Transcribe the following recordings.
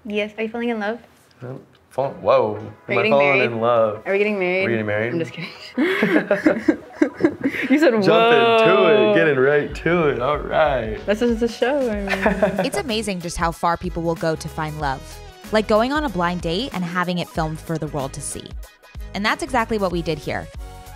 Yes. Are you falling in love? Whoa. Are Am I falling in love? Are we getting married? Are we getting married? I'm just kidding. You said, whoa. Jumping to it, getting right to it. All right. This is the show. I mean. It's amazing just how far people will go to find love. Like going on a blind date and having it filmed for the world to see. And that's exactly what we did here.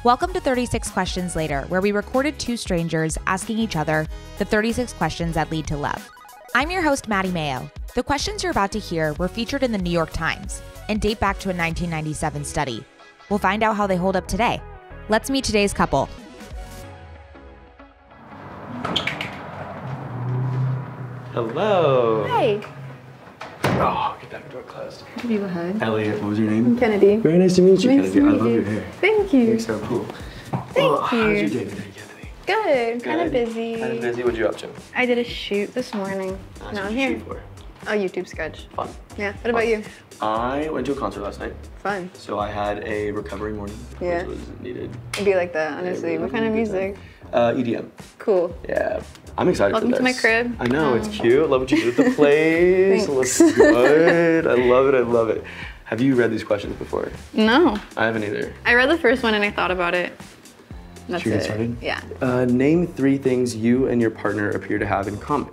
Welcome to 36 Questions Later, where we recorded two strangers asking each other the 36 questions that lead to love. I'm your host, Mady Maio. The questions you're about to hear were featured in the New York Times and date back to a 1997 study. We'll find out how they hold up today. Let's meet today's couple. Hello. Hi. Oh, get that door closed. Give you a hug. Elliot, what was your name? I'm Kennedi. Very nice to meet you, Nice Kennedi. to meet I love you. your hair. Thank you. You're so cool. Thank you. How's your day today, Kennedi? Good. Kind of busy. Kind of busy. What'd you up to? I did a shoot this morning. Nice. Now What'd I'm you here. shoot for? Oh, YouTube sketch. Fun. Yeah. What about you? I went to a concert last night. Fun. So I had a recovery morning, Yeah. which was needed. It'd be like that, honestly. Yeah, What kind of really good music? EDM. Cool. Yeah. I'm excited Welcome for to this. my crib. I know, it's cute. Love what you did with the place. Thanks. Looks good. I love it. I love it. Have you read these questions before? No. I haven't either. I read the first one and I thought about it. That's Should we it. get started? Yeah. Name 3 things you and your partner appear to have in common.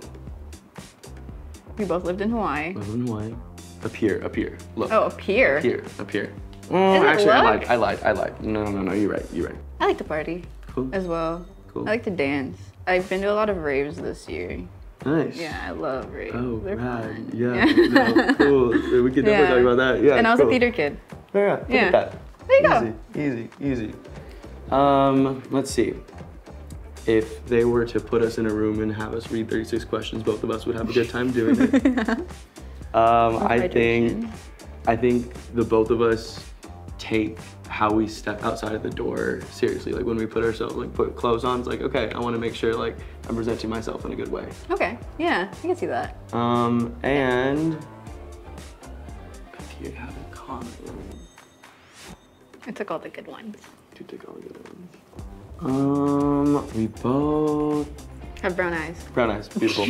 We both lived in Hawaii. Live in Hawaii. Appear. Look. Oh, a pier. Appear. Is it Actually, look? I lied. No, you're right. I like to party Cool. as well. Cool. I like to dance. I've been to a lot of raves this year. Nice. Yeah, I love raves. Oh, They're right. fun. Yeah. No, cool. We could definitely talk about that. Yeah. And I was cool. a theater kid. Yeah. Look Yeah. at that. There you go. Easy. Let's see. If they were to put us in a room and have us read 36 questions, both of us would have a good time doing it. I think the both of us take how we step outside of the door seriously. Like when we put clothes on, it's like, okay, I want to make sure like I'm presenting myself in a good way. Okay, yeah, I can see that. And appear to have in common. I took all the good ones. You took all the good ones. We both Have brown eyes. brown eyes. Beautiful.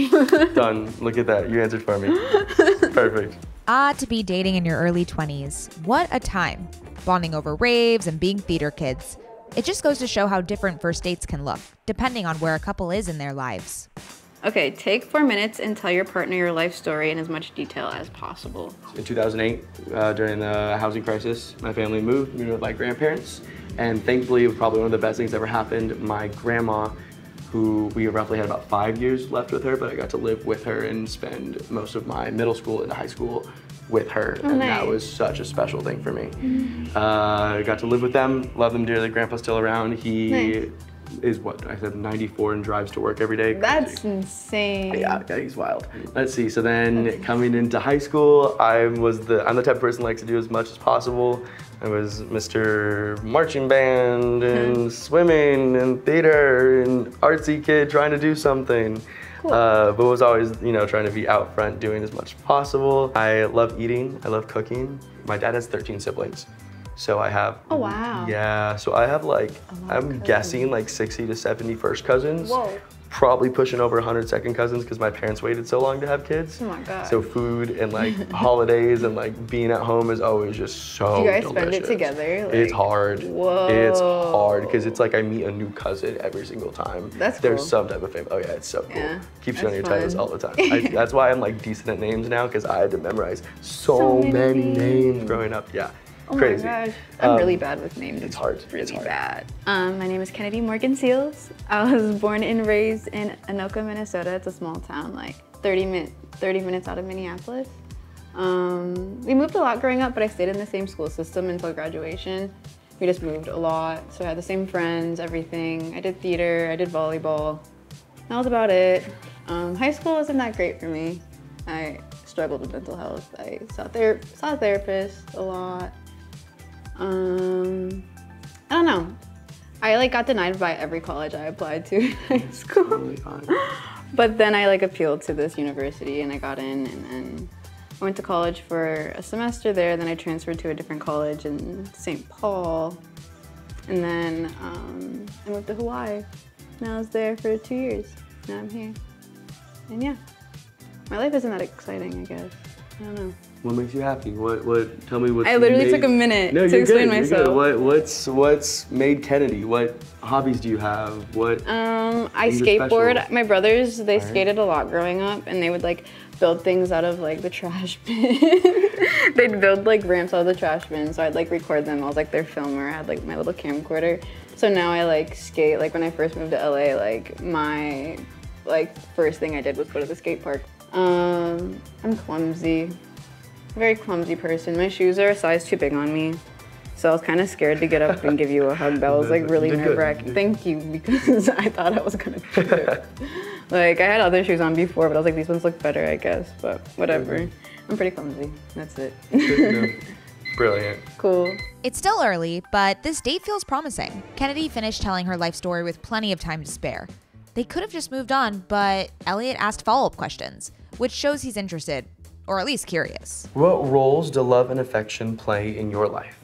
Done. Look at that. You answered for me. Perfect. To be dating in your early 20s. What a time. Bonding over raves and being theater kids. It just goes to show how different first dates can look, depending on where a couple is in their lives. Okay, take 4 minutes and tell your partner your life story in as much detail as possible. In 2008, during the housing crisis, my family moved with my grandparents. And thankfully, probably one of the best things that ever happened, my grandma, who we roughly had about 5 years left with her, but I got to live with her and spend most of my middle school into high school with her. Oh, and nice. that was such a special thing for me. I got to live with them, love them dearly. Grandpa's still around. He Nice. is what, I said 94 and drives to work every day. That's Crazy. insane. Yeah, he's wild. Let's see, so then coming into high school, I'm the type of person who likes to do as much as possible. I was Mr. Marching Band and swimming and theater and artsy kid trying to do something. Cool. But was always, trying to be out front doing as much as possible. I love eating, I love cooking. My dad has 13 siblings. So I have, Oh, wow. Yeah, so I have I'm guessing 60 to 70 first cousins. Whoa. Probably pushing over 100 second cousins because my parents waited so long to have kids. Oh my God. So food and holidays and being at home is always just so Do you guys delicious. spend it together? It's hard. Whoa. It's hard because it's like I meet a new cousin every single time. That's There's cool. some type of family. Oh yeah, it's so cool. Yeah, Keeps you on that's your toes fun. all the time. That's why I'm decent at names now because I had to memorize so many many names. names growing up. Yeah. Oh Crazy. my gosh, I'm really bad with names. It's hard. Really It's hard. bad. My name is Kennedi Morgan Seals. I was born and raised in Anoka, Minnesota. It's a small town, 30 minutes out of Minneapolis. We moved a lot growing up, but I stayed in the same school system until graduation. We just moved a lot, so I had the same friends, everything. I did theater, I did volleyball. That was about it. High school wasn't that great for me. I struggled with mental health. I saw a therapist a lot. I don't know. I got denied by every college I applied to in high school. Totally fine. But then I appealed to this university and I got in, and then I went to college for a semester there. Then I transferred to a different college in St. Paul. And then I moved to Hawaii. And I was there for 2 years. Now I'm here. And yeah, my life isn't that exciting, I guess. I don't know. What makes you happy? Tell me what. I literally took a minute to explain myself. What's made Kennedi? What hobbies do you have? I skateboard. Special? My brothers, they skated a lot growing up, and they would like build things out of like the trash bin. They'd build like ramps out of the trash bin, so I'd like record them. I was like their filmer. I had like my little camcorder. So now I like skate. Like when I first moved to LA, like my first thing I did was go to the skate park. I'm clumsy. Very clumsy person. My shoes are a size too big on me. So I was kind of scared to get up and give you a hug. That was like really nerve-wracking. Thank you, because I thought I was gonna do it. Like I had other shoes on before, but I was like, these ones look better, I guess, but whatever. I'm pretty clumsy, that's it. Brilliant. Cool. It's still early, but this date feels promising. Kennedi finished telling her life story with plenty of time to spare. They could have just moved on, but Elliot asked follow-up questions, which shows he's interested, or at least curious. What roles do love and affection play in your life?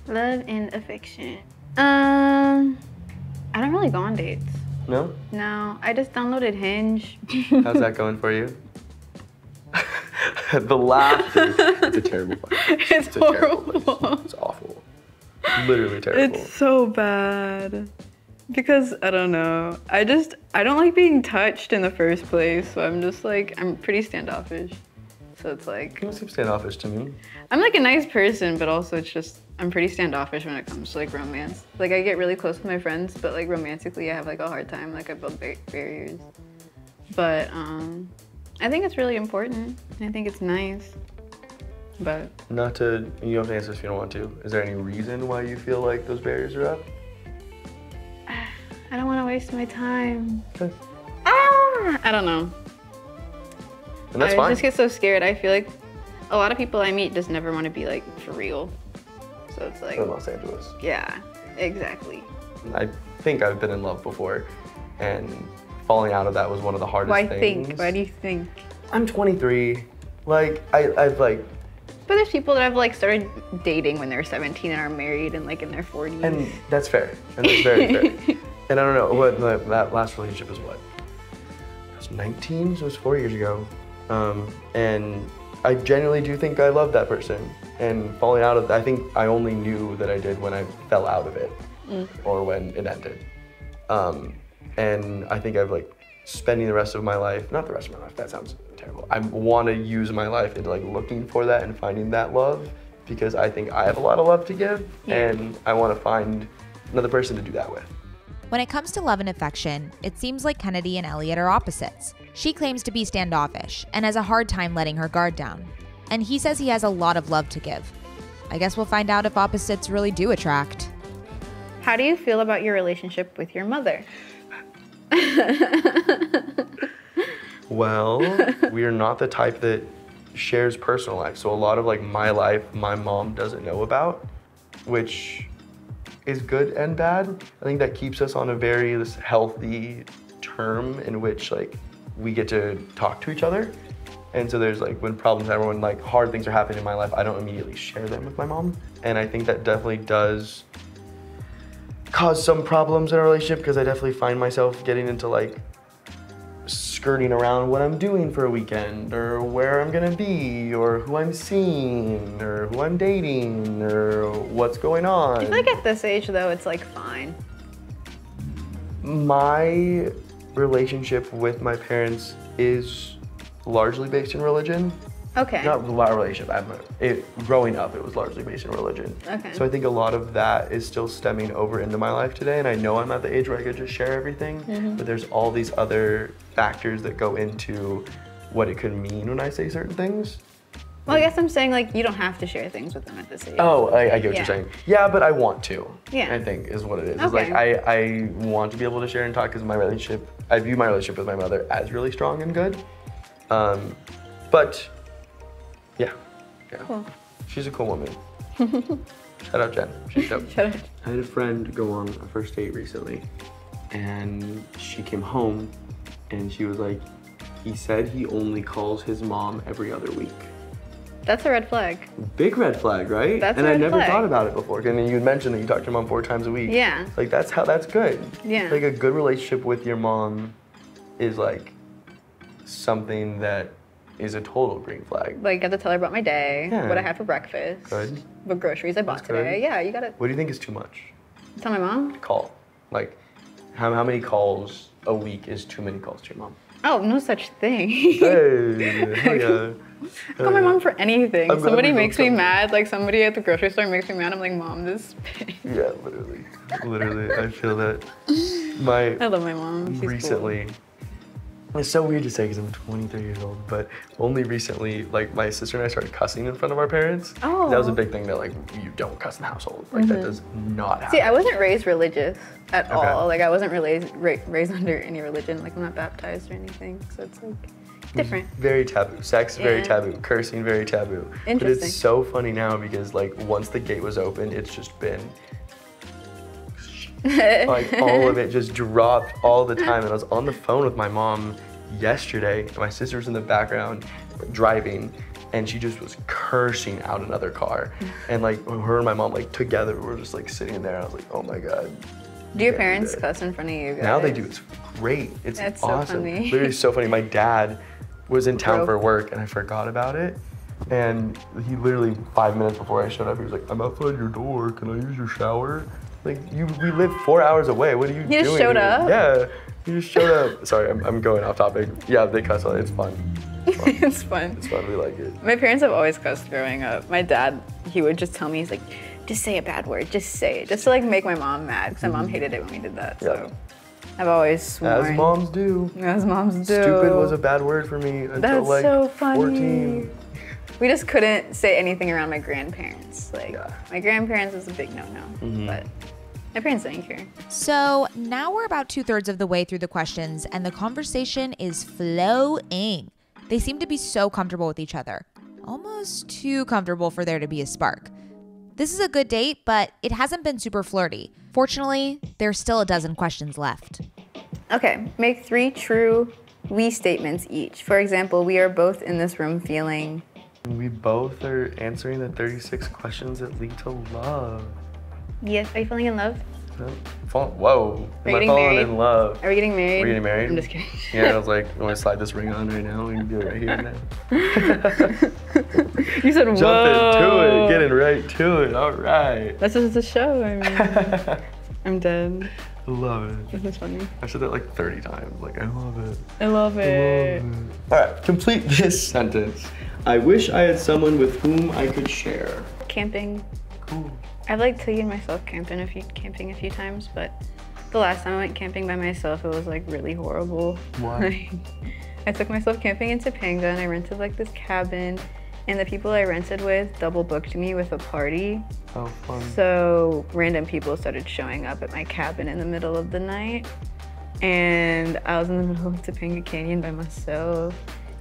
Love and affection. I don't really go on dates. No? No, I just downloaded Hinge. How's that going for you? The laughter. It's a terrible question. It's horrible. It's awful. Literally terrible. It's so bad. Because, I don't know, I don't like being touched in the first place, so I'm just like, I'm pretty standoffish. So it's like... You don't seem standoffish to me. I'm like a nice person, but also it's just, I'm pretty standoffish when it comes to like romance. Like I get really close with my friends, but like romantically I have like a hard time, like I build barriers. But I think it's really important. I think it's nice, but... You don't have to answer if you don't want to. Is there any reason why you feel like those barriers are up? I don't want to waste my time. Okay. I don't know. And that's fine. I just get so scared. I feel like a lot of people I meet just never want to be like for real. So it's like... In Los Angeles. Yeah, exactly. I think I've been in love before, and falling out of that was one of the hardest things. Why do you think? I'm 23. Like, I've like... But there's people that have like started dating when they're 17 and are married and like in their 40s. And that's fair. And that's very fair. And I don't know, that last relationship was what? I was 19, so it was 4 years ago. And I genuinely do think I love that person. And falling out of that, I think I only knew that I did when I fell out of it or when it ended. And I think I've like spending the rest of my life, not the rest of my life, that sounds terrible. I want to use my life into like looking for that and finding that love, because I think I have a lot of love to give, and I want to find another person to do that with. When it comes to love and affection, it seems like Kennedi and Elliot are opposites. She claims to be standoffish and has a hard time letting her guard down. And he says he has a lot of love to give. I guess we'll find out if opposites really do attract. How do you feel about your relationship with your mother? Well, we are not the type that shares personal life. So a lot of like my life, my mom doesn't know about, which is good and bad. I think that keeps us on a very healthy term in which like we get to talk to each other. And so there's like when problems happen, when like hard things are happening in my life, I don't immediately share them with my mom. And I think that definitely does cause some problems in a relationship, because I definitely find myself getting into like skirting around what I'm doing for a weekend, or where I'm gonna be, or who I'm seeing, or who I'm dating, or what's going on. I feel like at this age though, it's like fine. My relationship with my parents is largely based in religion. Okay. Not a lot of relationship. Growing up, it was largely based in religion. Okay. So I think a lot of that is still stemming over into my life today, and I know I'm at the age where I could just share everything, but there's all these other factors that go into what it could mean when I say certain things. Well, I guess I'm saying like you don't have to share things with them at this age. Oh, I get what you're saying. Yeah, but I want to. Yeah. I think is what it is. Okay. It's like I want to be able to share and talk, because I view my relationship with my mother as really strong and good. But yeah. Cool. She's a cool woman. Shout out Jen. She's dope. Shout out. I had a friend go on a first date recently, and she came home, and she was like, he said he only calls his mom every other week. That's a red flag. Big red flag, right? That's and a I red never flag. thought about it before. And you mentioned that you talk to your mom 4 times a week. Yeah. Like that's good. Yeah. Like a good relationship with your mom is like something that is a total green flag. Like, got to tell her about my day, what I had for breakfast, Good. what groceries I bought today. Good. Yeah, you gotta What do you think is too much? tell my mom. Call. Like, how many calls a week is too many calls to your mom? Oh, no such thing. Hey, hell yeah. I call my mom for anything. I'm glad Somebody we makes both me come. mad, like somebody at the grocery store makes me mad. I'm like, Mom, this bitch. Yeah, literally, I feel that. I love my mom. She's Recently, it's so weird to say because I'm 23 years old, but only recently, like my sister and I started cussing in front of our parents. Oh. That was a big thing that like you don't cuss in the household. Like that does not happen. See, I wasn't raised religious at Okay. all. Like, I wasn't raised under any religion. Like, I'm not baptized or anything. So it's like different. Very taboo. Sex very Yeah. taboo. Cursing very taboo. But Interesting. it's so funny now because like once the gate was open, it's just been like all of it just dropped all the time. And I was on the phone with my mom yesterday, and my sister was in the background driving, and she just was cursing out another car. And like her and my mom like together were just like sitting there. I was like, oh my god. Do your Yeah, parents yeah. cuss in front of you guys? Now they do. It's great. It's That's so awesome. funny. Literally so funny. My dad was in town Broke. for work and I forgot about it. And he literally 5 minutes before I showed up, he was like, I'm outside your door. Can I use your shower? Like, we live 4 hours away. What are you doing? He just showed here? up? Yeah, he just showed up. Sorry, I'm going off topic. Yeah, they cuss. It's fun. It's fun. It's fun. It's fun. We like it. My parents have always cussed growing up. My dad, he would just tell me, he's like, just say a bad word, just say it. Just to like make my mom mad, because my mom hated it when we did that. So Yeah. I've always sworn. As moms do. As moms do. Stupid was a bad word for me until That's like so funny. 14. We just couldn't say anything around my grandparents. Like, Yeah. my grandparents was a big no-no, but my parents didn't care. So now we're about 2/3 of the way through the questions, and the conversation is flowing. They seem to be so comfortable with each other, almost too comfortable for there to be a spark. This is a good date, but it hasn't been super flirty. Fortunately, there's still a dozen questions left. Okay, make 3 true we statements each. For example, we are both in this room feeling. We both are answering the 36 questions that lead to love. Yes, are you feeling in love? Whoa. Are Am you I getting falling married? in love? Are we getting married? We're getting married? I'm just kidding. Yeah, I was like, I want to slide this ring on right now. We can do it right here and now. You said, whoa. Jump into it, getting right to it. All right. That's just a show, I mean. I'm dead. I love it. This is funny. I've said that like 30 times. Like, I love it. I love it. All right, complete this sentence. I wish I had someone with whom I could share. Camping. Cool. I've like taken myself camping a few times, but the last time I went camping by myself, it was like really horrible. Why? I took myself camping in Topanga and I rented like this cabin, and the people I rented with double booked me with a party. Oh, fun. So random people started showing up at my cabin in the middle of the night, and I was in the middle of Topanga Canyon by myself,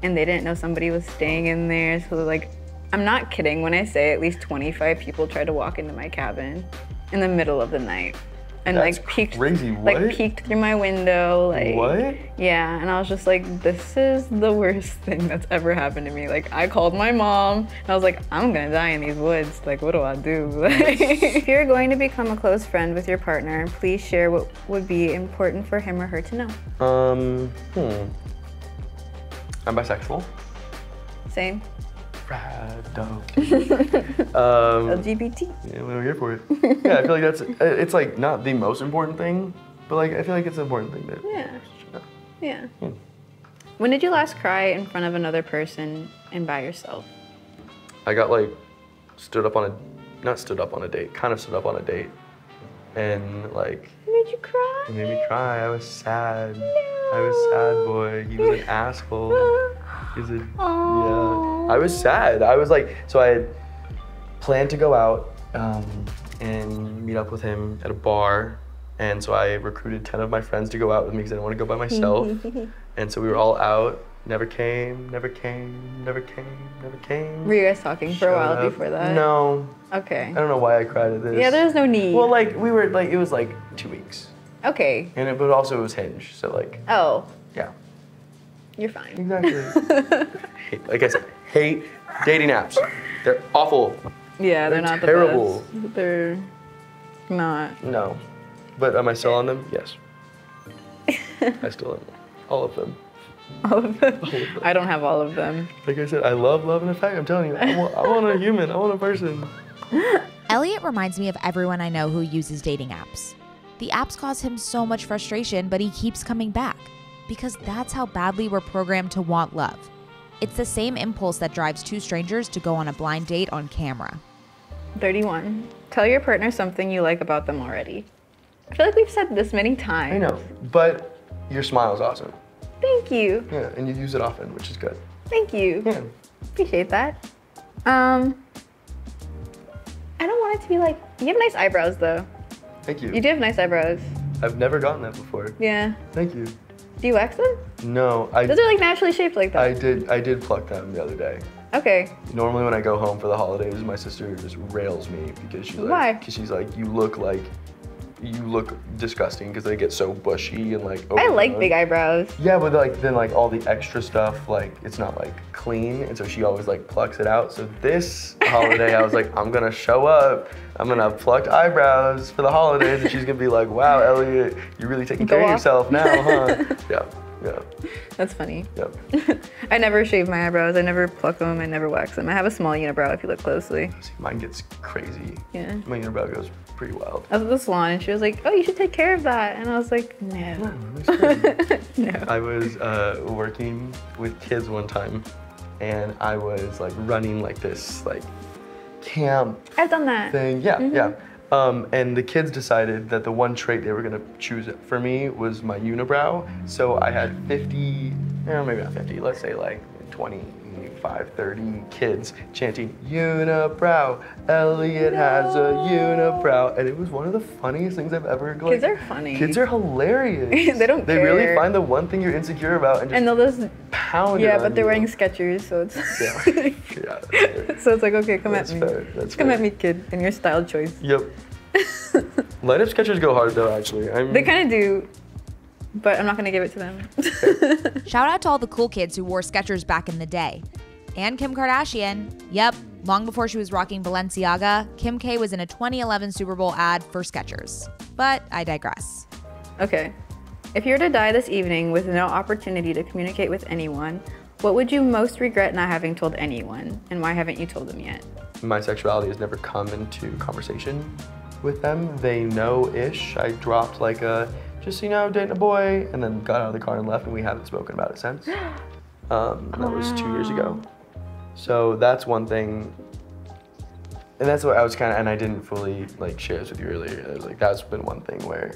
and they didn't know somebody was staying in there. So like, I'm not kidding when I say at least 25 people tried to walk into my cabin in the middle of the night, and That's like peeked, crazy. like What? peeked through my window, like What? Yeah, and I was just like, this is the worst thing that's ever happened to me. Like, I called my mom, and I was like, I'm gonna die in these woods. Like, what do I do? If you're going to become a close friend with your partner, please share what would be important for him or her to know. I'm bisexual. Same. Rad, dope. LGBT. Yeah, we're here for it. Yeah, I feel like it's like not the most important thing, but like I feel like it's an important thing that. Yeah. When did you last cry in front of another person and by yourself? I got like not stood up on a date, and like. Made you cry? It made me cry. I was sad. I was sad, boy. He was an asshole. Yeah. I was sad. I was like, so I had planned to go out and meet up with him at a bar. And so I recruited 10 of my friends to go out with me because I didn't want to go by myself. And so we were all out. Never came. Were you guys talking for a while before that? No. Okay. I don't know why I cried at this. Yeah, there's no need. Well, like, we were, like, it was like 2 weeks. Okay. But also it was Hinge, so like, Oh, yeah. you're fine. Exactly. Like I said, hate dating apps. They're awful. Yeah, they're not terrible. the best. They're not. No. But am I still on them? Yes. I still am. All of them. All of them? I don't have all of them. Like I said, I love love and affection. I'm telling you, I want a human. I want a person. Elliot reminds me of everyone I know who uses dating apps. The apps cause him so much frustration, but he keeps coming back because that's how badly we're programmed to want love. It's the same impulse that drives two strangers to go on a blind date on camera. 31. Tell your partner something you like about them already. I feel like we've said this many times. I know, but your smile is awesome. Thank you. Yeah, and you use it often, which is good. Thank you. Yeah. Appreciate that. I don't want it to be like, you have nice eyebrows though. Thank you. You do have nice eyebrows. I've never gotten that before. Yeah. Thank you. Do you wax them? No, Those are like naturally shaped like that. I did pluck them the other day. Okay. Normally when I go home for the holidays, my sister just rails me because she's like, Why? Because she's like, you look disgusting because they get so bushy and like I like overgrown. big eyebrows. Yeah, but like then like all the extra stuff, like it's not like clean, and so she always like plucks it out. So this holiday I was like, I'm gonna show up. I'm gonna have plucked eyebrows for the holidays, and she's gonna be like, wow, Elliot, you're really taking care of yourself now, huh? Yeah. Yeah. That's funny. Yep. I never shave my eyebrows. I never pluck them. I never wax them. I have a small unibrow if you look closely. See, mine gets crazy. Yeah. My unibrow goes pretty wild. I was at the salon and she was like, oh, you should take care of that. And I was like, no. No. I was working with kids one time, and I was like running like this like camp I've done that. thing. Yeah, yeah. And the kids decided that the one trait they were gonna choose for me was my unibrow. So I had 50, maybe not 50, let's say like 25, 30 kids chanting, unibrow, Elliot has a unibrow. And it was one of the funniest things I've ever like, Kids are funny. Kids are hilarious. They don't They care. really find the one thing you're insecure about and just And they'll just pound it yeah, on but they're you. wearing Skechers, so it's Yeah, yeah. so it's like, okay, come That's at me. fair, that's Come fair. at me, kid, in your style choice. Yep. Light up Skechers go hard though, actually. They kind of do, but I'm not gonna give it to them. Shout out to all the cool kids who wore Skechers back in the day. And Kim Kardashian. Yep, long before she was rocking Balenciaga, Kim K was in a 2011 Super Bowl ad for Skechers. But I digress. Okay, if you were to die this evening with no opportunity to communicate with anyone, what would you most regret not having told anyone, and why haven't you told them yet? My sexuality has never come into conversation with them. They know-ish. I dropped like a, just, dating a boy, and then got out of the car and left, and we haven't spoken about it since. That was 2 years ago. So that's one thing, and that's what I was kind of, and I didn't fully like share this with you earlier. I was like, that's been one thing where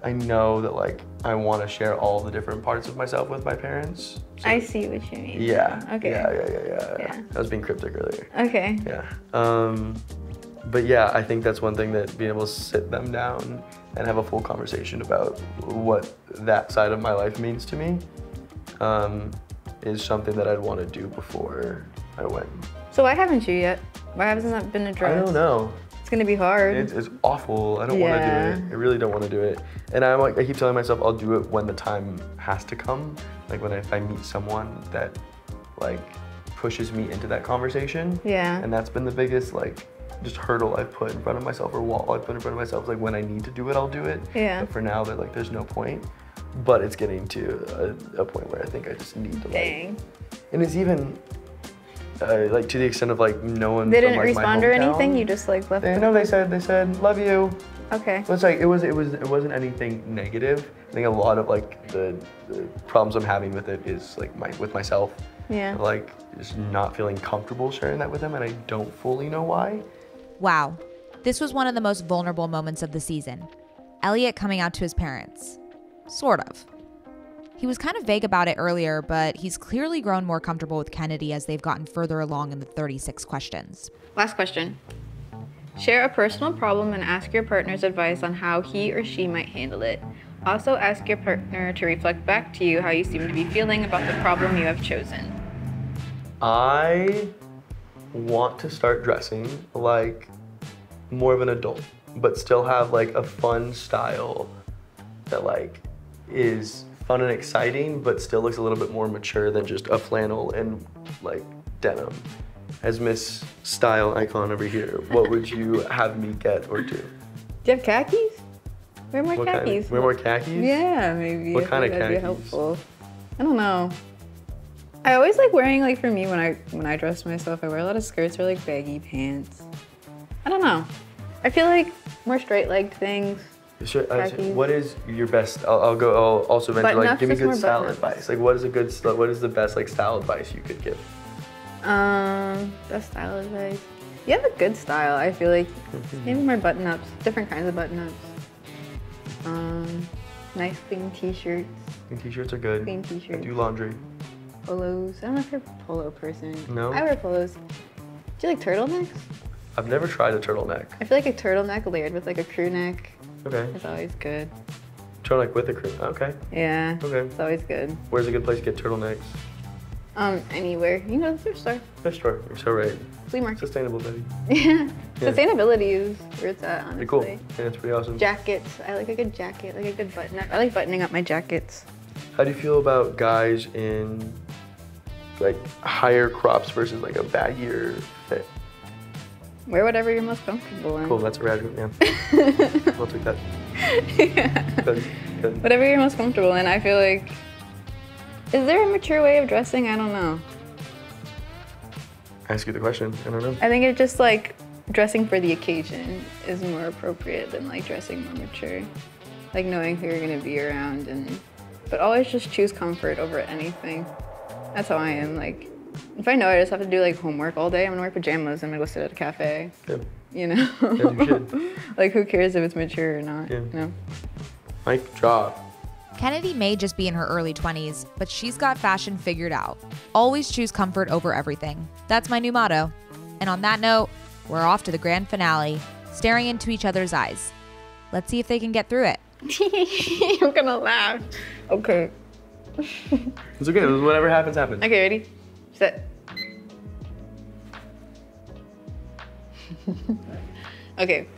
I know that like I want to share all the different parts of myself with my parents. So, I see what you mean. yeah. Okay. Yeah. I was being cryptic earlier. Okay. Yeah. But yeah, I think that's one thing, that being able to sit them down and have a full conversation about what that side of my life means to me is something that I'd want to do before I went. So why haven't you yet? Why hasn't that been addressed? I don't know. It's gonna be hard. It's awful. I don't want to do it. I really don't want to do it. And I keep telling myself I'll do it when the time has to come. Like if I meet someone that like pushes me into that conversation. Yeah. And that's been the biggest just hurdle I've put in front of myself, or wall I've put in front of myself. Like when I need to do it, I'll do it. Yeah. But for now, there's no point. But it's getting to a point where I think I just need to Dang. And it's even to the extent of no one. They didn't from, respond my or hometown. anything. You just left. No, they said love you. Okay. So it's it wasn't anything negative. I think a lot of the problems I'm having with it is with myself. Yeah. Just not feeling comfortable sharing that with them, and I don't fully know why. Wow. This was one of the most vulnerable moments of the season. Elliot coming out to his parents. Sort of. He was kind of vague about it earlier, but he's clearly grown more comfortable with Kennedi as they've gotten further along in the 36 questions. Last question. Share a personal problem and ask your partner's advice on how he or she might handle it. Also ask your partner to reflect back to you how you seem to be feeling about the problem you have chosen. I want to start dressing like more of an adult, but still have a fun style that is fun and exciting, but still looks a little bit more mature than just a flannel and denim. As Miss Style Icon over here, what would you have me get or do? Do you have khakis? Wear more khakis. Wear more khakis? Yeah, maybe. What kind of that'd be khakis? helpful. I don't know. I always like wearing, like for me, when I dress myself, I wear a lot of skirts or like baggy pants. I don't know. I feel like more straight-legged things. Sure, what is your best? I'll also mention, like, give me good style advice. Like, what is the best like style advice you could give? Best style advice. You have a good style. I feel like maybe more button-ups, different kinds of button-ups. Nice clean t-shirts. Clean t-shirts are good. Clean t-shirts. I do laundry. Polos. I don't know if you're a polo person. No. I wear polos. Do you like turtlenecks? I've never tried a turtleneck. I feel like a turtleneck layered with like a crew neck. Okay. It's always good. Turtleneck with a crew. Okay. Yeah. Okay. It's always good. Where's a good place to get turtlenecks? Anywhere. You know, the thrift store. Thrift store. You're so right. Flea market. Sustainable, baby. Yeah. Sustainability is where it's at, honestly. Pretty cool. Yeah, it's pretty awesome. Jackets. I like a good jacket, like a good button up. I like buttoning up my jackets. How do you feel about guys in like higher crops versus like a baggier fit? Wear whatever you're most comfortable in. Cool, that's a rad, yeah. I'll take that. Yeah. Good. Whatever you're most comfortable in, I feel like. Is there a mature way of dressing? I don't know. Ask you the question, I don't know. I think it's just like dressing for the occasion is more appropriate than like dressing more mature. Like knowing who you're gonna be around but always just choose comfort over anything. That's how I am. Like, if I know I just have to do like homework all day, I'm gonna wear pajamas and I'm gonna go sit at a cafe. Yeah. You know? Yeah, you should. Like, who cares if it's mature or not? Yeah. You know? Mic drop. Kennedi may just be in her early 20s, but she's got fashion figured out. Always choose comfort over everything. That's my new motto. And on that note, we're off to the grand finale, staring into each other's eyes. Let's see if they can get through it. I'm gonna laugh. Okay. It's okay, whatever happens, happens. Okay, ready? Set. Okay.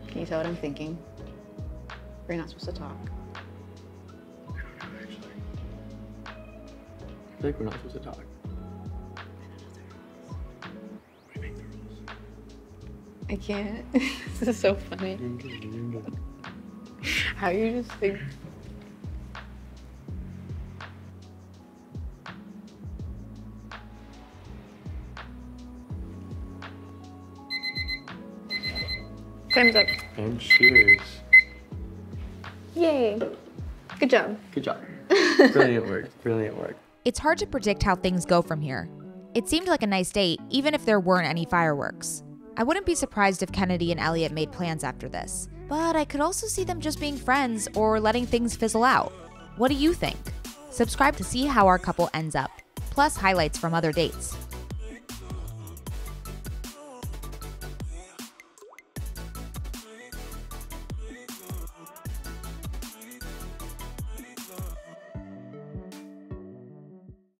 Can you tell what I'm thinking? We're not supposed to talk. I feel like we're not supposed to talk. We make the rules. I can't. This is so funny. How you just think. Time's up. And cheers. Yay. Good job. Good job. Brilliant work. Brilliant work. It's hard to predict how things go from here. It seemed like a nice date, even if there weren't any fireworks. I wouldn't be surprised if Kennedi and Elliot made plans after this, but I could also see them just being friends or letting things fizzle out. What do you think? Subscribe to see how our couple ends up, plus highlights from other dates.